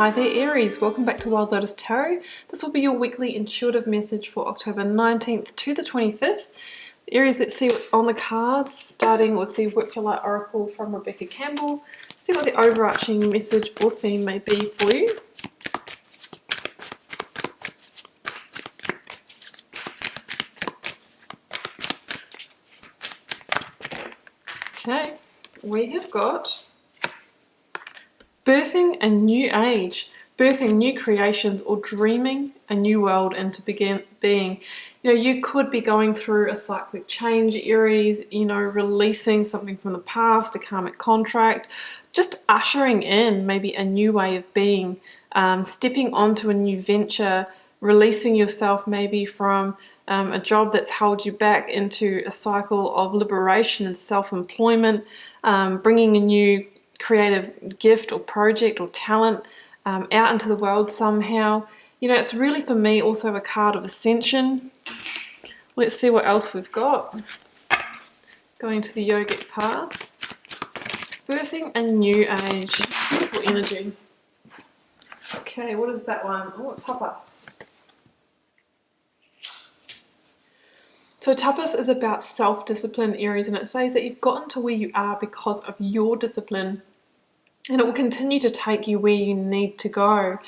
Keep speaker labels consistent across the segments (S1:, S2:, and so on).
S1: Hi there Aries, welcome back to Wild Lotus Tarot. This will be your weekly intuitive message for October 19th to the 25th. Aries, let's see what's on the cards, starting with the Work Your Light Oracle from Rebecca Campbell. See what the overarching message or theme may be for you. Okay, we have got birthing a new age, birthing new creations, or dreaming a new world into being. You know, you could be going through a cyclic change, Aries, you know, releasing something from the past, a karmic contract, just ushering in maybe a new way of being, stepping onto a new venture, releasing yourself maybe from a job that's held you back into a cycle of liberation and self-employment, bringing a new creative gift or project or talent out into the world somehow. You know, it's really for me also a card of ascension. Let's see what else we've got. Going to the yogic path. Birthing a new age. Beautiful energy. Okay, what is that one? Oh, tapas. So tapas is about self-discipline, Aries, and it says that you've gotten to where you are because of your discipline, and it will continue to take you where you need to go.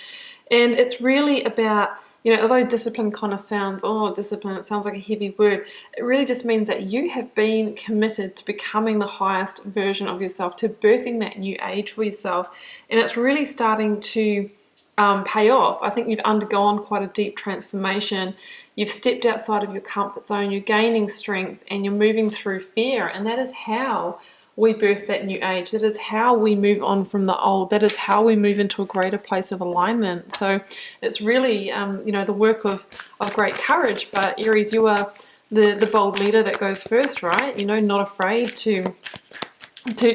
S1: And it's really about, you know, although discipline kind of sounds, oh, discipline, it sounds like a heavy word, it really just means that you have been committed to becoming the highest version of yourself, to birthing that new age for yourself. And it's really starting to pay off. I think you've undergone quite a deep transformation. You've stepped outside of your comfort zone, you're gaining strength, and you're moving through fear. And that is how we birth that new age. That is how we move on from the old. That is how we move into a greater place of alignment. So it's really, you know, the work of great courage. But Aries, you are the bold leader that goes first, right? You know, not afraid to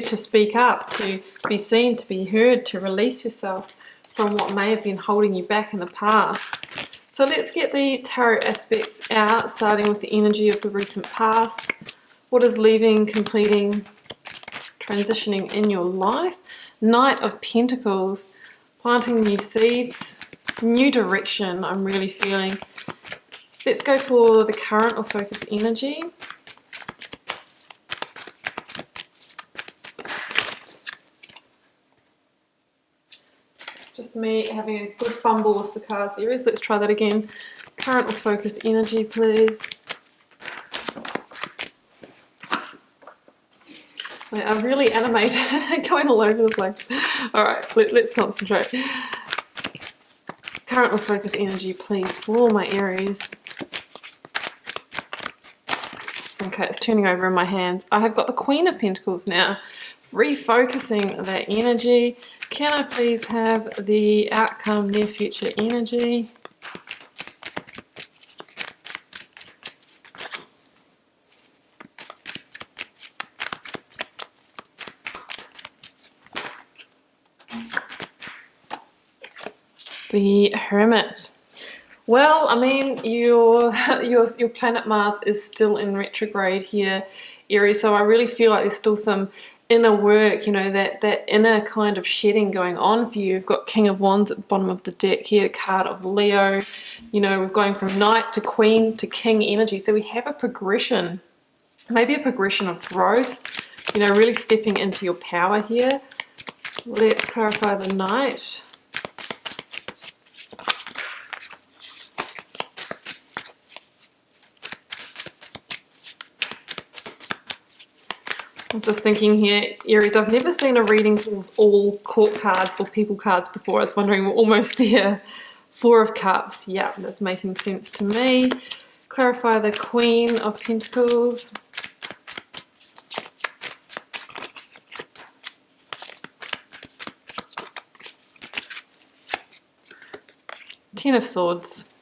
S1: speak up, to be seen, to be heard, to release yourself from what may have been holding you back in the past. So let's get the tarot aspects out, starting with the energy of the recent past. What is leaving, completing, transitioning in your life? Knight of Pentacles, planting new seeds, new direction I'm really feeling. Let's go for the current or focus energy. Just me having a good fumble with the cards, Aries. Let's try that again. Current or focus energy, please. They are really animated, going all over the place. All right, let's concentrate. Current or focus energy, please, for my Aries. Okay, it's turning over in my hands. I have got the Queen of Pentacles now, refocusing that energy. Can I please have the outcome, near future energy? The Hermit. Well, I mean, your planet Mars is still in retrograde here, Aries, so I really feel like there's still some inner work, you know, that inner kind of shedding going on for you. You've got King of Wands at the bottom of the deck here, a card of Leo. You know, we're going from Knight to Queen to King energy. So we have a progression, maybe a progression of growth, you know, really stepping into your power here. Let's clarify the Knight. I was just thinking here, Aries, I've never seen a reading with all court cards or people cards before. I was wondering, we're almost there. Four of Cups. Yeah, that's making sense to me. Clarify the Queen of Pentacles. Ten of Swords.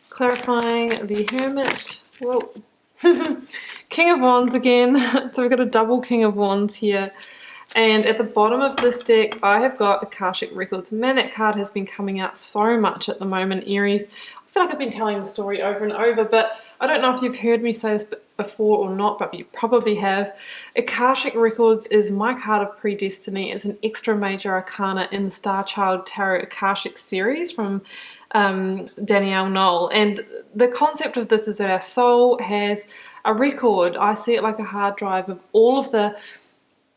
S1: Clarifying the Hermit. Whoa. King of Wands again. So we've got a double King of Wands here. And at the bottom of this deck, I have got the Akashic Records. Man, that card has been coming out so much at the moment, Aries. I feel like I've been telling the story over and over, but I don't know if you've heard me say this before or not, but you probably have. Akashic Records is my card of predestiny. It's an extra major arcana in the Star Child Tarot Akashic series from Danielle Knoll. And the concept of this is that our soul has a record. I see it like a hard drive of all of the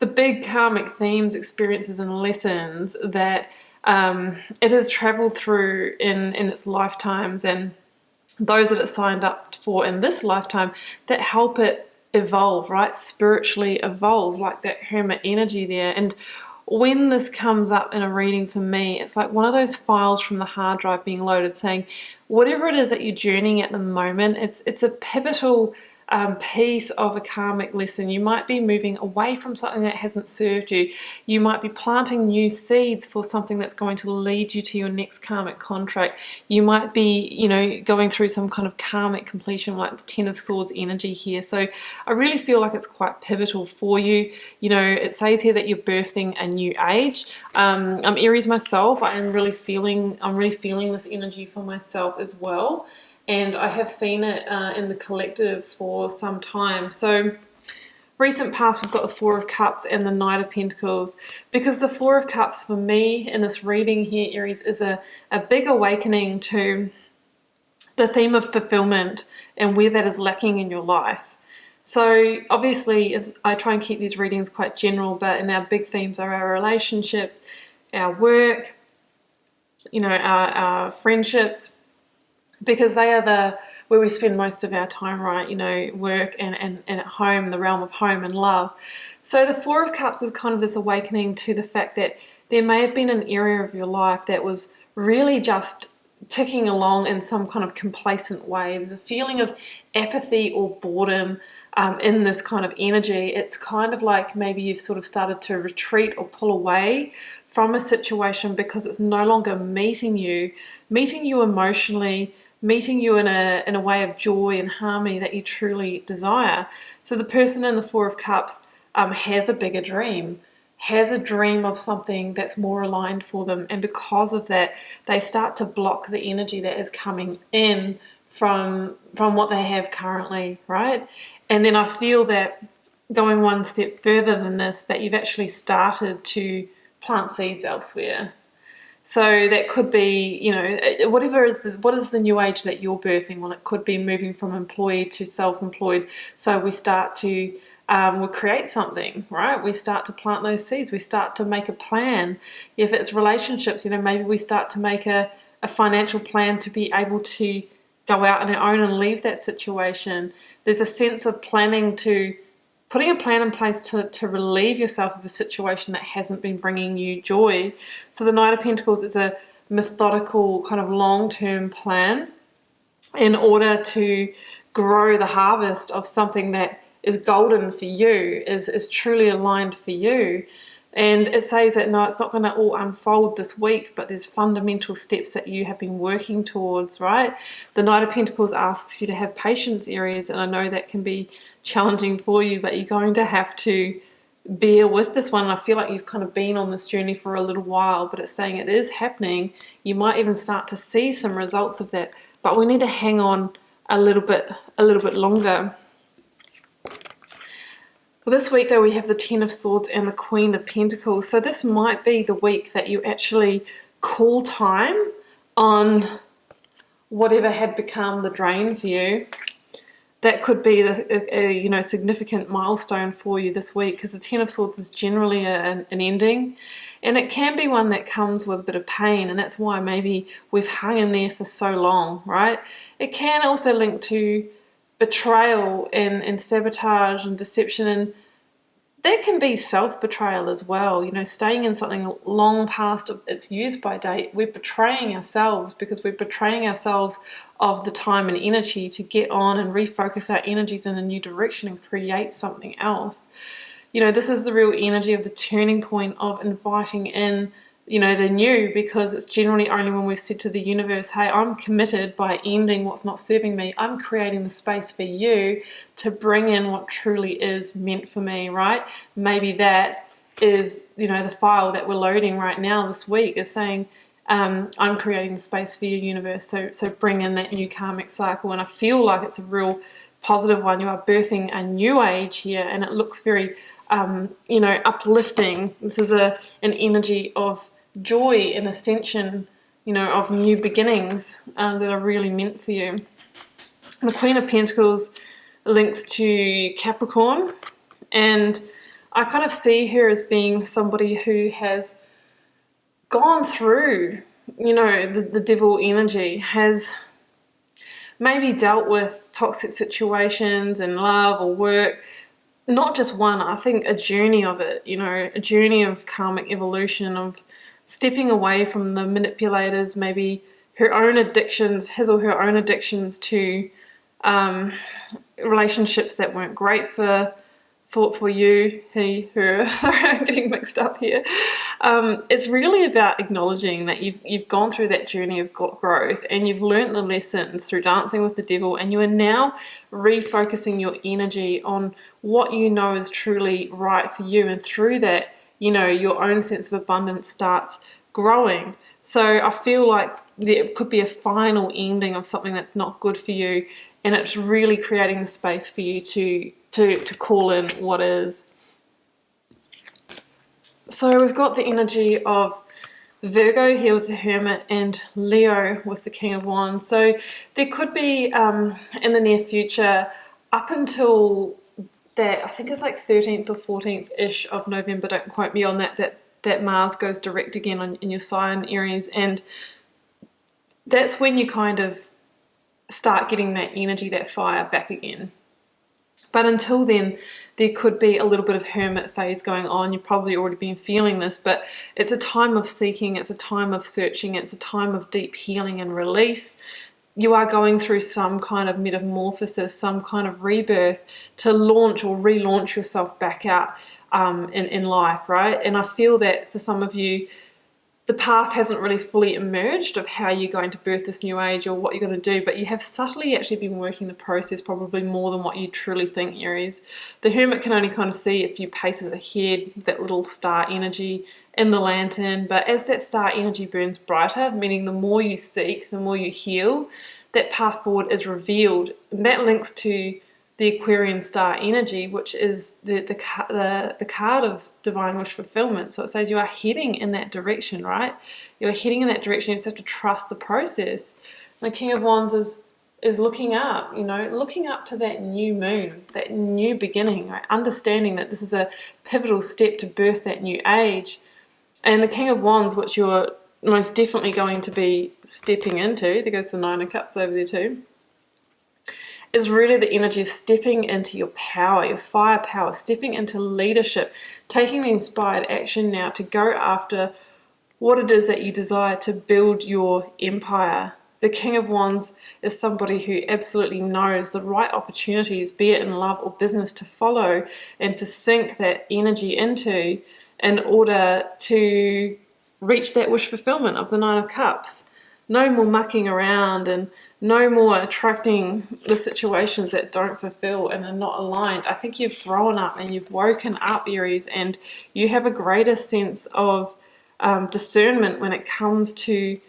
S1: big karmic themes, experiences, and lessons that it has traveled through in its lifetimes, and those that it signed up for in this lifetime that help it evolve, right? Spiritually evolve, like that hermit energy there. And when this comes up in a reading for me, it's like one of those files from the hard drive being loaded saying, whatever it is that you're journeying at the moment, it's a pivotal piece of a karmic lesson. You might be moving away from something that hasn't served you. You might be planting new seeds for something that's going to lead you to your next karmic contract. You might be, you know, going through some kind of karmic completion, like the Ten of Swords energy here. So I really feel like it's quite pivotal for you. You know, it says here that you're birthing a new age. I'm Aries myself. I'm really feeling this energy for myself as well. And I have seen it in the collective for some time. So recent past, we've got the Four of Cups and the Knight of Pentacles. Because the Four of Cups for me in this reading here, Aries, is a big awakening to the theme of fulfillment and where that is lacking in your life. So obviously, I try and keep these readings quite general, but in our big themes are our relationships, our work, you know, our friendships, because they are where we spend most of our time, right? You know, work and at home, the realm of home and love. So the Four of Cups is kind of this awakening to the fact that there may have been an area of your life that was really just ticking along in some kind of complacent way. There's a feeling of apathy or boredom in this kind of energy. It's kind of like maybe you've sort of started to retreat or pull away from a situation because it's no longer meeting you emotionally, meeting you in a way of joy and harmony that you truly desire. So the person in the Four of Cups has a bigger dream, has a dream of something that's more aligned for them, and because of that, they start to block the energy that is coming in from what they have currently, right? And then I feel that going one step further than this, that you've actually started to plant seeds elsewhere. So that could be, you know, what is the new age that you're birthing? Well, it could be moving from employee to self-employed. So we start to we create something, right? We start to plant those seeds. We start to make a plan. If it's relationships, you know, maybe we start to make a financial plan to be able to go out on our own and leave that situation. There's a sense of putting a plan in place to relieve yourself of a situation that hasn't been bringing you joy. So the Knight of Pentacles is a methodical kind of long-term plan in order to grow the harvest of something that is golden for you, is truly aligned for you. And it says that, no, it's not going to all unfold this week, but there's fundamental steps that you have been working towards, right? The Knight of Pentacles asks you to have patience, Aries, and I know that can be challenging for you, but you're going to have to bear with this one. And I feel like you've kind of been on this journey for a little while, but it's saying it is happening. You might even start to see some results of that, but we need to hang on a little bit longer. Well, this week, though, we have the Ten of Swords and the Queen of Pentacles. So this might be the week that you actually call time on whatever had become the drain for you. That could be a significant milestone for you this week, because the Ten of Swords is generally an ending, and it can be one that comes with a bit of pain, and that's why maybe we've hung in there for so long, right? It can also link to betrayal and sabotage and deception, and that can be self-betrayal as well. You know, staying in something long past its use-by date, we're betraying ourselves, because we're betraying ourselves of the time and energy to get on and refocus our energies in a new direction and create something else. You know, this is the real energy of the turning point of inviting in, you know, the new, because it's generally only when we've said to the universe, hey, I'm committed by ending what's not serving me. I'm creating the space for you to bring in what truly is meant for me, right? Maybe that is, you know, the file that we're loading right now this week is saying, I'm creating the space for your universe, so bring in that new karmic cycle. And I feel like it's a real positive one. You are birthing a new age here, and it looks very uplifting. This is an energy of joy and ascension, of new beginnings that are really meant for you. The Queen of Pentacles links to Capricorn, and I kind of see her as being somebody who has gone through, the devil energy, has maybe dealt with toxic situations in love or work. Not just one, I think a journey of it, a journey of karmic evolution, of stepping away from the manipulators, maybe her own addictions, his or her own addictions to relationships that weren't great for you, he, her. Sorry, I'm getting mixed up here. It's really about acknowledging that you've gone through that journey of growth, and you've learnt the lessons through dancing with the devil, and you are now refocusing your energy on what you know is truly right for you, and through that, your own sense of abundance starts growing. So I feel like there could be a final ending of something that's not good for you, and it's really creating the space for you to call in what is. So we've got the energy of Virgo here with the Hermit, and Leo with the King of Wands. So there could be in the near future, up until that, I think it's like 13th or 14th-ish of November, don't quote me on that Mars goes direct again in your sign, Aries, and that's when you kind of start getting that energy, that fire back again. But until then, there could be a little bit of hermit phase going on. You've probably already been feeling this, but it's a time of seeking, it's a time of searching, it's a time of deep healing and release. You are going through some kind of metamorphosis, some kind of rebirth to launch or relaunch yourself back out in life, right? And I feel that for some of you, the path hasn't really fully emerged of how you're going to birth this new age or what you're going to do, but you have subtly actually been working the process probably more than what you truly think, Aries. The Hermit can only kind of see a few paces ahead, that little star energy in the lantern, but as that star energy burns brighter, meaning the more you seek, the more you heal, that path forward is revealed. And that links to the Aquarian star energy, which is the card of divine wish fulfillment. So it says you are heading in that direction, right? You're heading in that direction. You just have to trust the process. The King of Wands is looking up, looking up to that new moon, that new beginning, right? Understanding that this is a pivotal step to birth that new age. And the King of Wands, which you're most definitely going to be stepping into, there goes the Nine of Cups over there too, is really the energy of stepping into your power, your firepower, stepping into leadership, taking the inspired action now to go after what it is that you desire to build your empire. The King of Wands is somebody who absolutely knows the right opportunities, be it in love or business, to follow and to sink that energy into in order to reach that wish fulfillment of the Nine of Cups. No more mucking around and no more attracting the situations that don't fulfill and are not aligned. I think you've grown up and you've woken up, Aries, and you have a greater sense of discernment when it comes to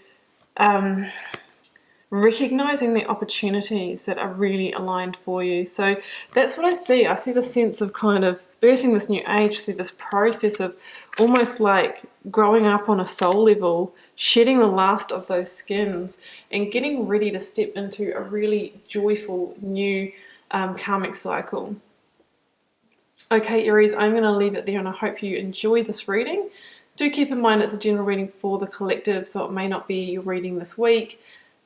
S1: recognizing the opportunities that are really aligned for you. So that's what I see. I see the sense of kind of birthing this new age through this process of almost like growing up on a soul level, shedding the last of those skins and getting ready to step into a really joyful new karmic cycle. Okay, Aries, I'm going to leave it there, and I hope you enjoy this reading. Do keep in mind it's a general reading for the collective, so it may not be your reading this week.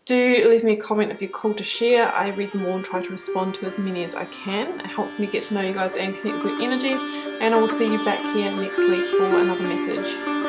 S1: Do leave me a comment if you're called to share. I read them all and try to respond to as many as I can. It helps me get to know you guys and connect with your energies, and I will see you back here next week for another message.